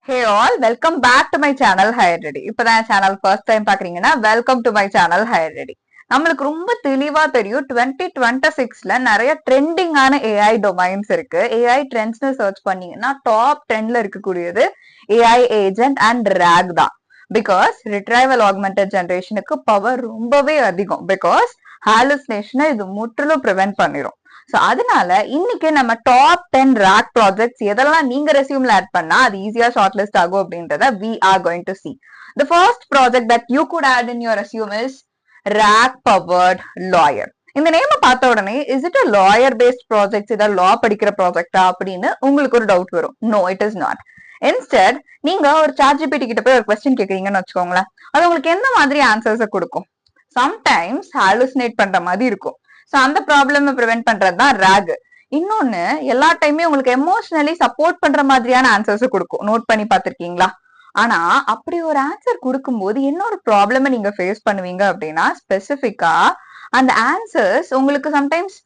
Hey all, welcome back to my channel Higher Ready. இப்பதான் channel first time பாக்குறீங்கன்னா welcome to my channel Higher Ready. நம்மளுக்கு ரொம்ப தெளிவா தெரியும் 2026ல நிறைய ட்ரெண்டிங்கான AI டொமைன்ஸ் இருக்கு. AI ட்ரெண்ட்ஸ்னு சர்ச் பண்ணீங்கன்னா டாப் 10ல இருக்கக்கூடியது AI ஏஜென்ட் அண்ட் RAG தான். பிகாஸ் ரிட்ரைவல் ஆக்மெண்டட் ஜெனரேஷனுக்கு பவர் ரொம்பவே அதிகம். பிகாஸ் ஹாலுசினேஷனை இது முற்றிலும் ப்ரிவென்ட் பண்ணிரும். சோ அதனால இன்னைக்கு நம்ம டாப் 10 RAG ப்ராஜெக்ட்ஸ் எதெல்லாம் நீங்க ரெசியூம்ல ஆட் பண்ணா அது ஈஸியா ஷார்ட் லிஸ்ட் ஆகும் அப்படின்றத we are going to see. The first project that you could add in your resume is RAG powered lawyer. இந்த நேம பார்த்த உடனே is it a lawyer based project, இத லா படிக்கிற ப்ராஜெக்டா அப்படின்னு உங்களுக்கு ஒரு டவுட் வரும். No, it is not. Instead நீங்க ஒரு ChatGPT கிட்ட போய் ஒரு கொஸ்டின் கேக்குறீங்கன்னு வச்சுக்கோங்களேன், அது உங்களுக்கு எந்த மாதிரி ஆன்சர்ஸ் கொடுக்கும்? சம்டைம்ஸ் ஹாலுசினேட் பண்ற மாதிரி இருக்கும். சோ அந்த ப்ராப்ளம் ப்ரிவென்ட் பண்றதுதான் RAG. இன்னொன்னு, எல்லா டைமே உங்களுக்கு எமோஷனலி சப்போர்ட் பண்ற மாதிரியான ஆன்சர்ஸ் கொடுக்கும். நோட் பண்ணி பாத்திருக்கீங்களா? ஆனா அப்படி ஒரு ஆன்சர் கொடுக்கும்போது என்ன ஒரு ப்ராப்ளம் நீங்க ஃபேஸ் பண்ணுவீங்க அப்படின்னா, ஸ்பெசிபிக்கா அந்த ஆன்சர்ஸ் உங்களுக்கு சம்டைம்ஸ்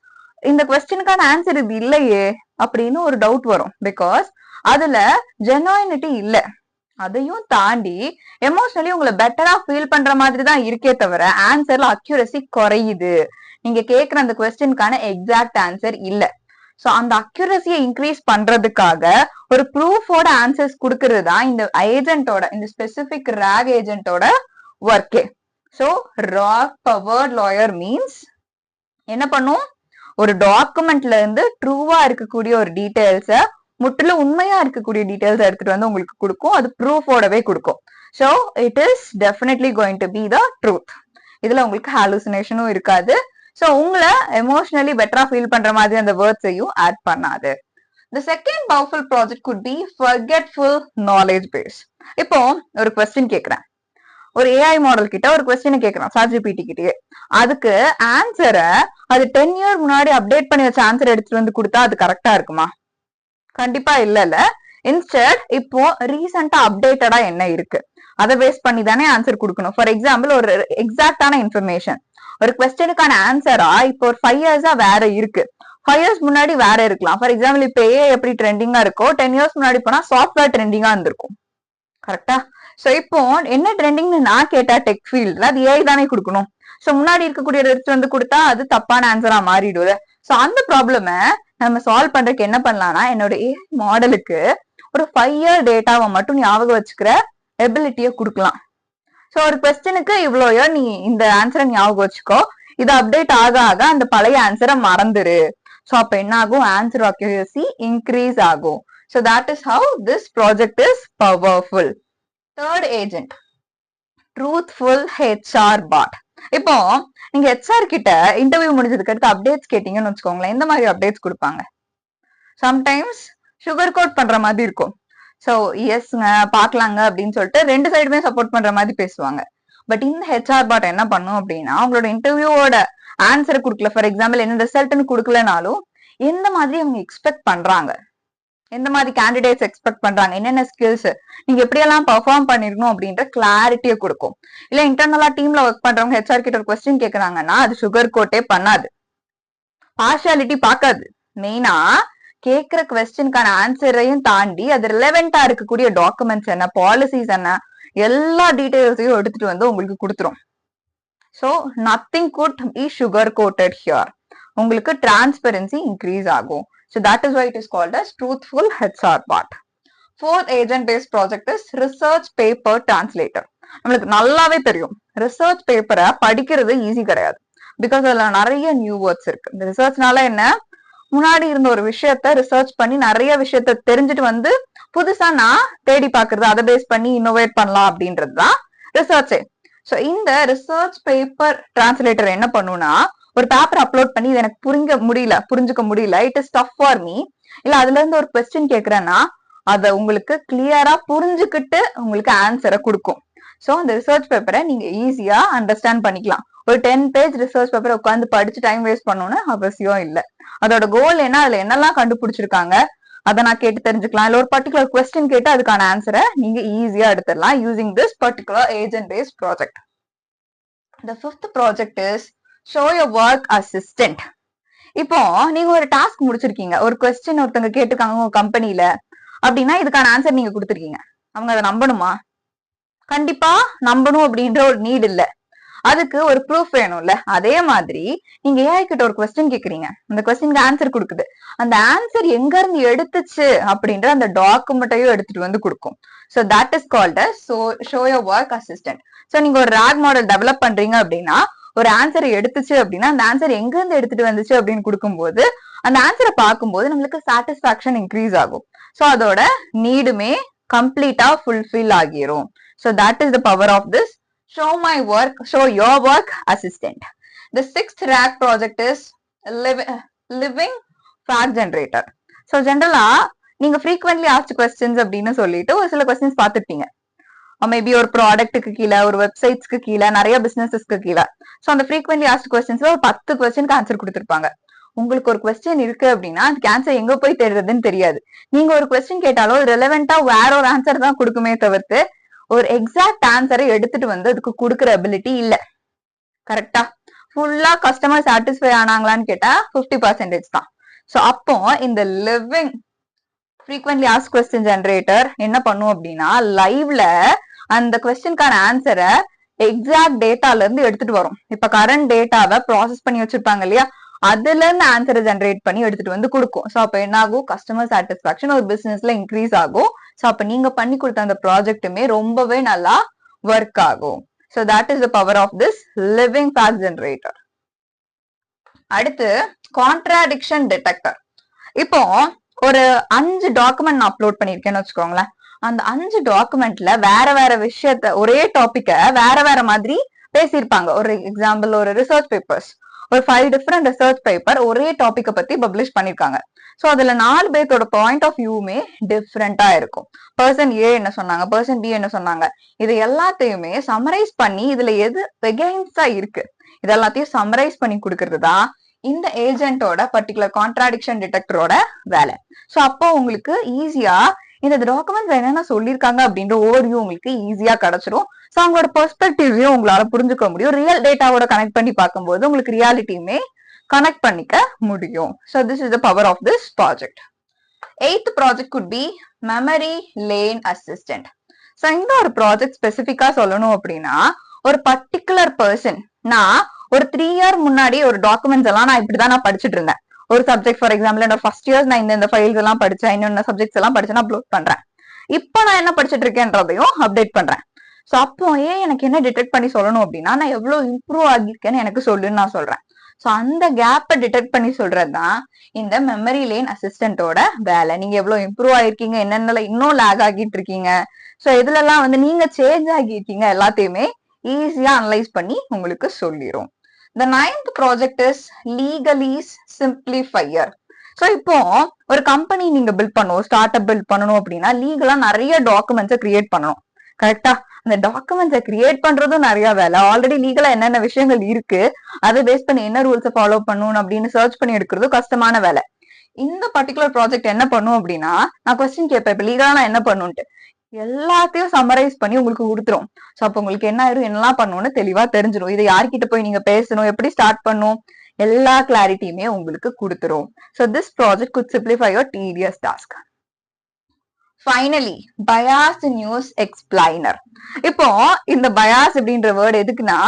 இந்த கொஸ்டினுக்கான ஆன்சர் இது இல்லையே அப்படின்னு ஒரு டவுட் வரும். பிகாஸ் அதுல ஜெனுயினிட்டி இல்ல. அதையும் தாண்டி எமோஷனலி உங்களை பெட்டரா ஃபீல் பண்ற மாதிரி தான் இருக்கே தவிர ஆன்சர்ல அக்யூரசி குறையுது. நீங்க கேக்குற அந்த கொஸ்டினுக்கான எக்ஸாக்ட் ஆன்சர் இல்ல. சோ அந்த அக்யூரசியை இன்க்ரீஸ் பண்றதுக்காக ஒரு ப்ரூஃபோட ஆன்சர்ஸ் கொடுக்கறது தான் இந்த ஏஜென்ட்டோட, இந்த ஸ்பெசிபிக் RAG ஏஜென்ட்டோட ஒர்க்கே. So RAG powered lawyer means என்ன பண்ணும்? ஒரு டாக்குமெண்ட்ல இருந்து ட்ரூவா இருக்கக்கூடிய ஒரு டீடைல்ஸ, முற்றிலும் உண்மையா இருக்கக்கூடிய டீடைல்ஸ் எடுத்துட்டு வந்து உங்களுக்கு கொடுக்கும். அது ப்ரூஃபோடவே கொடுக்கும். So it is definitely going to be the truth. இதுல உங்களுக்கு ஹாலுசினேஷனும் இருக்காது. சோ உங்களை எமோஷனலி பெட்டரா ஃபீல் பண்ற மாதிரி அந்த வேர்ட்ஸையும் ஆட் பண்ணாது. The second powerful project could be forgetful knowledge base. இப்போ ஒரு கொஸ்டின் கேக்குறேன், ஒரு AI மாடல் கிட்ட ஒரு கொஸ்டின் கேக்குறேன், ChatGPT கிட்டயே. அதுக்கு ஆன்சரை அது 10 இயர் முன்னாடி அப்டேட் பண்ணி வச்ச ஆன்சர் எடுத்துட்டு வந்து கொடுத்தா அது கரெக்டா இருக்குமா? கண்டிப்பா இல்ல. இன்ஸ்டெட் இப்போ ரீசெண்டா அப்டேட்டடா என்ன இருக்கு அதை பேஸ் பண்ணி தானே ஆன்சர் கொடுக்கணும். ஃபார் எக்ஸாம்பிள், ஒரு எக்ஸாக்டான இன்ஃபர்மேஷன், ஒரு கொஸ்டினுக்கான ஆன்சரா இப்போ ஒரு 5 இயர்ஸா வேற இருக்கு, 5 இயர்ஸ் முன்னாடி வேற இருக்கலாம். ஃபார் எக்ஸாம்பிள், இப்ப AI எப்படி ட்ரெண்டிங்கா இருக்கோ 10 இயர்ஸ் முன்னாடி போனா சாஃப்ட்வேர் ட்ரெண்டிங்கா இருந்திருக்கும். கரெக்டா? சோ இப்போ என்ன ட்ரெண்டிங்னு நான் கேட்டா டெக் ஃபீல்ட்ல அது AI தானே கொடுக்கணும். சோ முன்னாடி இருக்கக்கூடிய எடுத்து வந்து கொடுத்தா அது தப்பான ஆன்சரா மாறிடுது. சோ அந்த ப்ராப்ளம நம்ம சால்வ் பண்றதுக்கு என்ன பண்ணலாம்னா, என்னோட AI மாடலுக்கு ஒரு 5 இயர் டேட்டாவை மட்டும் ஞாபகம் வச்சுக்கிற எபிலிட்டியை கொடுக்கலாம். சோ ஒரு கொஸ்டினுக்கு இவ்வளோ இயர் நீ இந்த ஆன்சரை ஞாபகம் வச்சுக்கோ, இது அப்டேட் ஆக ஆக அந்த பழைய ஆன்சரை மறந்துரு. சோ அப்ப என்ன ஆகும்? ஆன்சர் அக்யூரசி இன்க்ரீஸ் ஆகும். So that is how this project is powerful. Third agent, truthful HR பாட். இப்போ நீங்க HR கிட்ட இன்டர்வியூ முடிஞ்சதுக்கு அடுத்து அப்டேட்ஸ் கேட்டீங்கன்னு வச்சுக்கோங்களேன், இந்த மாதிரி அப்டேட்ஸ் கொடுப்பாங்க. சம்டைம்ஸ் சுகர் கோட் பண்ற மாதிரி இருக்கும். சோ எஸ்ங்க பாக்கலாங்க அப்படின்னு சொல்லிட்டு ரெண்டு சைடுமே சப்போர்ட் பண்ற மாதிரி பேசுவாங்க. பட் இந்த HR பாட் என்ன பண்ணும் அப்படின்னா, அவங்களோட இன்டர்வியூவோட ஆன்சர் கொடுக்கல, ஃபார் எக்ஸாம்பிள் என்ன ரிசல்ட்னு கொடுக்கலனாலும் எந்த மாதிரி அவங்க எக்ஸ்பெக்ட் பண்றாங்க, எந்த மாதிரி கேண்டிடேட்ஸ் எக்ஸ்பெக்ட் பண்றாங்க, என்னென்ன ஸ்கில்ஸ் நீங்க எப்படியெல்லாம் பெர்ஃபார்ம் பண்ணிருக்கணும் அப்படின்ற கிளாரிட்டியை கொடுக்கும். இல்ல இன்டர்னலா டீம்ல ஒர்க் பண்றவங்க HR கிட்ட ஒரு கொஸ்டின் கேக்குறாங்கன்னா அது சுகர் கோட்டே பண்ணாது, பார்ஷியாலிட்டி பார்க்காது. மெயினா கேக்குற கொஸ்டினுக்கான ஆன்சரையும் தாண்டி அது ரிலவெண்டா இருக்கக்கூடிய டாக்குமெண்ட்ஸ் என்ன, பாலிசிஸ் என்ன, எல்லா டீடைல்ஸையும் எடுத்துட்டு வந்து உங்களுக்கு கொடுத்துரும். So nothing could be sugar coated here. உங்களுக்கு டிரான்ஸ்பரன்சி இன்க்ரீஸ் ஆகும். So that is why it is called as truthful HR part. Fourth agent based project is research paper translator. நம்மளுக்கு நல்லாவே தெரியும் ரிசர்ச் பேப்பரை படிக்கிறது ஈஸி கிடையாது. பிகாஸ் அதுல நிறைய நியூ வேர்ட்ஸ் இருக்கு. இந்த ரிசர்ச்னால என்ன, முன்னாடி இருந்த ஒரு விஷயத்த ரிசர்ச் பண்ணி நிறைய விஷயத்த தெரிஞ்சுட்டு வந்து புதுசா நான் தேடி பாக்குறது, அதை பேஸ் பண்ணி இன்னோவேட் பண்ணலாம் அப்படின்றது தான் ரிசர்ச்சே. சோ இந்த ரிசர்ச் பேப்பர் டிரான்ஸ்லேட்டர் என்ன பண்ணுனா, ஒரு பேப்பர் அப்லோட் பண்ணி இது எனக்கு புரிஞ்சுக்க முடியல, it is tough for me, இல்ல அதுல இருந்து ஒரு கொஸ்டின் கேக்குறேன்னா அதை உங்களுக்கு கிளியரா புரிஞ்சுக்கிட்டு உங்களுக்கு ஆன்சரை கொடுக்கும். சோ அந்த ரிசர்ச் பேப்பரை நீங்க ஈஸியா அண்டர்ஸ்டாண்ட் பண்ணிக்கலாம். ஒரு 10 பேஜ் ரிசர்ச் பேப்பரை உட்காந்து படிச்சு டைம் வேஸ்ட் பண்ணணும்னு அவசியம் இல்லை. அதோட கோல் என்ன, அதுல என்னெல்லாம் கண்டுபிடிச்சிருக்காங்க அதை நான் கேட்டு தெரிஞ்சுக்கலாம். இல்ல ஒரு பர்டிகுலர் கொஸ்டின் கேட்டு அதுக்கான ஆன்சரை நீங்க ஈஸியா எடுத்துடலாம் using this particular agent based project. The fifth project is show your work assistant. இப்போ நீங்க ஒரு டாஸ்க் முடிச்சிருக்கீங்க, ஒரு கொஸ்டின் ஒருத்தவங்க கேட்டுக்காங்க உங்க கம்பெனில அப்படின்னா இதுக்கான ஆன்சர் நீங்க கொடுத்துருக்கீங்க. அவங்க அதை நம்பணுமா? கண்டிப்பா நம்பணும் அப்படின்ற ஒரு நீட் இல்ல. அதுக்கு ஒரு ப்ரூஃப் வேணும்ல. அதே மாதிரி நீங்க ஏஐ கிட்ட ஒரு கொஸ்டின் கேக்குறீங்க, அந்த கொஸ்டினுக்கு ஆன்சர் கொடுக்குது. அந்த ஆன்சர் எங்க இருந்து எடுத்துச்சு அப்படின்ற அந்த டாக்குமெண்ட்டையும் எடுத்துட்டு வந்து கொடுக்கும். So that is called as show your work assistant. சோ நீங்க ஒரு ராக் மாடல் டெவலப் பண்றீங்க அப்படின்னா, ஒரு ஆன்சர் எடுத்துச்சு அப்படின்னா அந்த ஆன்சர் எங்க இருந்து எடுத்துட்டு வந்துச்சு அப்படின்னு கொடுக்கும்போது அந்த ஆன்சரை பார்க்கும்போது நம்மளுக்கு சாட்டிஸ்பாக்சன் இன்க்ரீஸ் ஆகும். சோ அதோட நீடுமே கம்ப்ளீட்டா ஃபுல்ஃபில் ஆகிரும். So that is the power of this show your work assistant. The sixth rack project is living fact generator. So generally நீங்க frequently asked questions அப்படின்னு சொல்லிட்டு ஒரு சில questions பார்த்துருப்பீங்க. மேபி ஒரு ப்ராடக்ட்டுக்கு கீழே, ஒரு வெப்சைட்ஸ்க்கு கீழே, நிறைய பிசினஸஸ்க்கு கீழே. ஸோ அந்த ஃப்ரீக்வென்ட்லி ஆஸ்ட் கொஸ்டின்ஸ்ல ஒரு 10 கொஸ்டினுக்கு ஆன்சர் கொடுத்துருப்பாங்க. உங்களுக்கு ஒரு கொஸ்டின் இருக்கு அப்படின்னா அதுக்கு ஆன்சர் எங்க போய் தேடுறதுன்னு தெரியாது. நீங்க ஒரு கொஸ்டின் கேட்டாலும் அது ரெலவெண்டா வேற ஒரு ஆன்சர் தான் கொடுக்குமே தவிர்த்து ஒரு எக்ஸாக்ட் ஆன்சரை எடுத்துட்டு வந்து அதுக்கு கொடுக்குற அபிலிட்டி இல்ல. கரெக்டா? ஃபுல்லா கஸ்டமர் சாட்டிஸ்ஃபை ஆனாங்களான்னு கேட்டா 50% தான். ஸோ அப்போ இந்த living frequently ask question generator என்ன பண்ணும் அப்படின்னா லைவ்ல அந்த கொஸ்டினுக்கான ஆன்சரை எக்ஸாக்ட் டேட்டால இருந்து எடுத்துட்டு வரும். இப்ப கரண்ட் டேட்டாவை ப்ராசஸ் பண்ணி வச்சிருப்பாங்க இல்லையா, அதுல இருந்து ஆன்சரை ஜெனரேட் பண்ணி எடுத்துட்டு வந்து கொடுக்கும். சோ அப்ப என்ன ஆகும்? கஸ்டமர் சாட்டிஸ்பாக்சன் ஒரு பிசினஸ்ல இன்க்ரீஸ் ஆகும். சோ அப்ப நீங்க பண்ணி கொடுத்த அந்த ப்ராஜெக்ட்டுமே ரொம்பவே நல்லா ஒர்க் ஆகும். So that is the power of this living fact generator. அடுத்து கான்ட்ராடிக்ஷன் டிடெக்டர். இப்போ ஒரு 5 டாக்குமெண்ட் நான் அப்லோட் பண்ணிருக்கேன்னு வச்சுக்கோங்களேன். அந்த 5 டாக்குமெண்ட்ல வேற வேற விஷயத்த, ஒரே டாபிக்க வேற வேற மாதிரி பேசியிருப்பாங்க. ஒரு எக்ஸாம்பிள், ஒரு ரிசர்ச் பேப்பர்ஸ், ஒரு 5 டிஃபரெண்ட் ரிசர்ச் பேப்பர் ஒரே டாபிக்க பத்தி பப்ளிஷ் பண்ணிருக்காங்க. சோ அதுல 4 பேர்த்தோட பாயிண்ட் ஆஃப் வியூமே டிஃப்ரெண்டா இருக்கும். பர்சன் ஏ என்ன சொன்னாங்க, பர்சன் பி என்ன சொன்னாங்க, இது எல்லாத்தையுமே சமரைஸ் பண்ணி இதுல எது எகெயின்ஸ்டா இருக்கு இது எல்லாத்தையும் சமரைஸ் பண்ணி கொடுக்கறது தான் இந்த ஏஜென்ட்டோட பர்டிகுலர் கான்ட்ராடிக்ஷன் டிடெக்டரோட வேலை. சோ அப்போ உங்களுக்கு ஈஸியா இந்த டாக்குமெண்ட்ஸ் என்னென்ன சொல்லியிருக்காங்க அப்படின்ற ஓவர்வியூ உங்களுக்கு ஈஸியா கிடைச்சிடும். சோ அவங்களோட பெர்ஸ்பெக்டிவையும் உங்களால புரிஞ்சுக்க முடியும். ரியல் டேட்டாவோட கனெக்ட் பண்ணி பார்க்கும்போது உங்களுக்கு ரியாலிட்டியுமே கனெக்ட் பண்ணிக்க முடியும். So this is the power of this project. 8th project could be memory lane assistant. So இந்த ஒரு ப்ராஜெக்ட் ஸ்பெசிபிக்கா சொல்லணும் அப்படின்னா ஒரு பர்டிகுலர் பர்சன், நான் ஒரு 3 இயர் முன்னாடி ஒரு டாக்குமெண்ட்ஸ் எல்லாம் நான் இப்படிதான் நான் படிச்சுட்டு இருந்தேன். ஒரு சப்ஜெக்ட் ஃபார் எக்ஸாம்பிள் என்னோட ஃபர்ஸ்ட் இயர்ஸ் நான் இந்த ஃபைல்ஸ் எல்லாம் படிச்சேன், இன்னொன்னு சப்ஜெக்ட்ஸ் எல்லாம் படிச்சு அப்லோட் பண்றேன். இப்போ நான் என்ன படிச்சுட்டு இருக்கேன்றதையும் அப்டேட் பண்றேன். சோ அப்போ எனக்கு என்ன டிடெக்ட் பண்ணி சொல்லணும் அப்படின்னா நான் எவ்வளவு இம்ப்ரூவ் ஆகியிருக்கேன்னு எனக்கு சொல்லுன்னு நான் சொல்றேன். சோ அந்த கேப்பை டிடெக்ட் பண்ணி சொல்றதுதான் இந்த மெமரி லேன் அசிஸ்டன்டோட வேலை. நீங்க எவ்வளவு இம்ப்ரூவ் ஆயிருக்கீங்க, என்னென்ன இன்னும் லேக் ஆகிட்டு இருக்கீங்க, சோ இதுல எல்லாம் நீங்க சேஞ்ச் ஆகியிருக்கீங்க எல்லாத்தையுமே ஈஸியா அனலைஸ் பண்ணி உங்களுக்கு சொல்லிரும். The 9th project is Legalese Simplifier. So இப்போ ஒரு கம்பெனி நீங்க பில்ட் பண்ணணும், ஸ்டார்ட் அப் பில்ட் பண்ணணும் அப்படின்னா லீகலா நிறைய டாக்குமெண்ட்ஸை கிரியேட் பண்ணணும். கரெக்டா? அந்த டாக்குமெண்ட்ஸை கிரியேட் பண்றதும் நிறைய வேலை. ஆல்ரெடி லீகலா என்னென்ன விஷயங்கள் இருக்கு அதை பேஸ் பண்ணி என்ன ரூல்ஸை ஃபாலோ பண்ணணும் அப்படின்னு சர்ச் பண்ணி எடுக்கிறதும் கஷ்டமான வேலை. இந்த பர்டிகுலர் ப்ராஜெக்ட் என்ன பண்ணும் அப்படின்னா நான் கொஸ்டின் கேட்பேன், இப்ப லீகலா நான் என்ன பண்ணுன்ட்டு எல்லாத்தையும் சம்மரைஸ் பண்ணி உங்களுக்கு கொடுத்துரும். சோ அப்ப உங்களுக்கு என்ன ஆயிரும், என்னெல்லாம் பண்ணணும்னு தெளிவா தெரிஞ்சிடும். இதை யார்கிட்ட போய் நீங்க பேசணும், எப்படி ஸ்டார்ட் பண்ணும், எல்லா கிளாரிட்டியுமே உங்களுக்கு கொடுத்துரும். So this project could simplify your tedious task. Finally, biased news explainer. இப்போ இந்த bias அப்படின்ற வேர்ட் எதுக்குன்னா,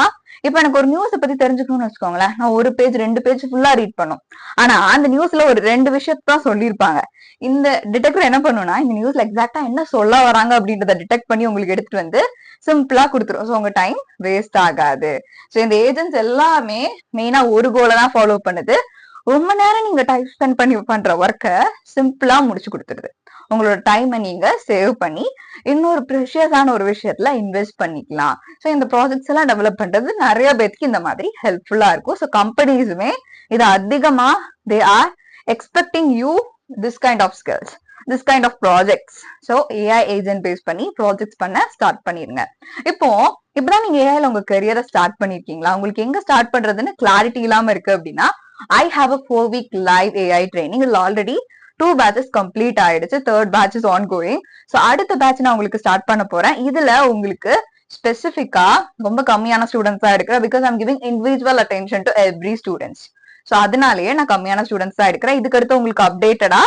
இப்ப எனக்கு ஒரு நியூஸை பத்தி தெரிஞ்சுக்கணும்னு வச்சுக்கோங்களேன், நான் ஒரு பேஜ் 2 பேஜ் ஃபுல்லா ரீட் பண்ணும். ஆனா அந்த நியூஸ்ல ஒரு 2 விஷயத்தான் சொல்லியிருப்பாங்க. இந்த டிடெக்டர் என்ன பண்ணும்னா இந்த நியூஸ்ல எக்ஸாக்டா என்ன சொல்ல வராங்க அப்படின்றத டிடெக்ட் பண்ணி உங்களுக்கு எடுத்துட்டு வந்து சிம்பிளா கொடுத்துரும். ஸோ உங்க டைம் வேஸ்ட் ஆகாது. ஸோ இந்த ஏஜென்ட்ஸ் எல்லாமே மெயினா ஒரு கோலை தான் ஃபாலோ பண்ணுது. ரொம்ப நேரம் நீங்க டைம் ஸ்பெண்ட் பண்ணி பண்ற ஒர்க்கை சிம்பிளா முடிச்சு கொடுத்துருது. உங்களோட டைமை நீங்க சேவ் பண்ணி இன்னொரு ப்ரெஷியஸான ஒரு விஷயத்துல இன்வெஸ்ட் பண்ணிக்கலாம். ஸோ இந்த ப்ராஜெக்ட்ஸ் எல்லாம் டெவலப் பண்றது நிறைய பேருக்கு இந்த மாதிரி ஹெல்ப்ஃபுல்லா இருக்கும். ஸோ கம்பெனிஸுமே இது அதிகமா they are expecting you this kind of skills, this kind of projects. So AI agent base பண்ணி ப்ராஜெக்ட்ஸ் பண்ண ஸ்டார்ட் பண்ணிருங்க. இப்போ இப்பதான் நீங்க ஏஐல உங்க கரியரை ஸ்டார்ட் பண்ணிருக்கீங்களா, உங்களுக்கு எங்க ஸ்டார்ட் பண்றதுன்னு கிளாரிட்டி இல்லாம இருக்கு அப்படின்னா I have a 4-week live AI training. இதுல ஆல்ரெடி 2 batches கம்ப்ளீட் ஆயிடுச்சு, 3rd batch is ongoing. So அடுத்த பேட்ச் நான் உங்களுக்கு ஸ்டார்ட் பண்ண போறேன். இதுல உங்களுக்கு ஸ்பெசிபிக்கா ரொம்ப கம்மியான ஸ்டூடெண்ட்ஸ் தான் எடுக்கிறேன். Because I'm giving individual attention to every students. So அதனாலேயே நான் கம்மியான ஸ்டூடெண்ட்ஸ் தான் எடுக்கிறேன். இதுக்கு அடுத்து உங்களுக்கு அப்டேட்டடா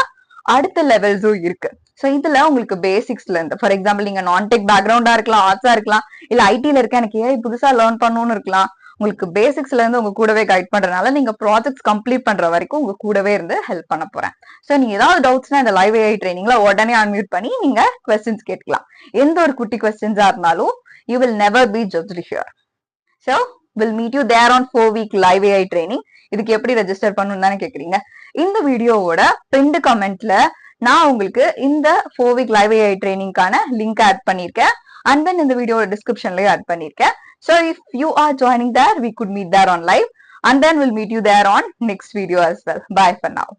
அடுத்த லெவல்ஸும் இருக்கு. சோ இதுல உங்களுக்கு பேசிக்ஸ்ல இருந்து, ஃபார் எக்ஸாம்பிள் நீங்க நான் டெக் பேக்ரவுண்டா இருக்கலாம், ஆர்ட்ஸா இருக்கலாம், இல்ல ஐடில இருக்க எனக்கு ஏஐ புதுசா லேர்ன் பண்ணணும்னு இருக்கலாம். உங்களுக்கு பேசிக்ஸ்ல இருந்து உங்க கூடவே கைட் பண்றதுனால நீங்க ப்ராஜெக்ட்ஸ் கம்ப்ளீட் பண்ற வரைக்கும் உங்க கூடவே இருந்து ஹெல்ப் பண்ண போறேன். சோ நீங்க ஏதாவது டவுட்ஸ்னா இந்த லைவ் ஏஐ ட்ரைனிங்ல உடனே அன்மியூட் பண்ணி நீங்க கொஸ்டின்ஸ் கேட்கலாம். எந்த ஒரு குட்டி கொஸ்டின்ஸா இருந்தாலும் you will never be judged here. So will meet you there on 4-week live AI training. இதுக்கு எப்படி ரெஜிஸ்டர் பண்ணணும்னு தானே கேக்குறீங்க. இந்த வீடியோவோட பிரிண்ட் கமெண்ட்ல நான் உங்களுக்கு இந்த 4-week லைவ் ஏஐ ட்ரைனிங்கான லிங்க் ஆட் பண்ணிருக்கேன். அண்ட் தென் இந்த வீடியோட டிஸ்கிரிப்ஷன்லயும் ஆட் பண்ணிருக்கேன். So if you are joining there, we could meet there on live, and then we'll meet you there on next video as well. Bye for now.